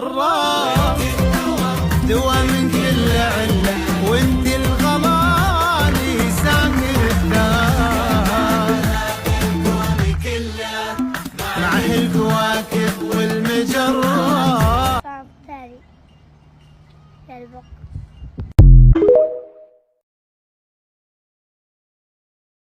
الضراء، دوا من كل علة، وانت الغلاني سامي الدار. معه الكواكب والمجرات. الثاني للبق.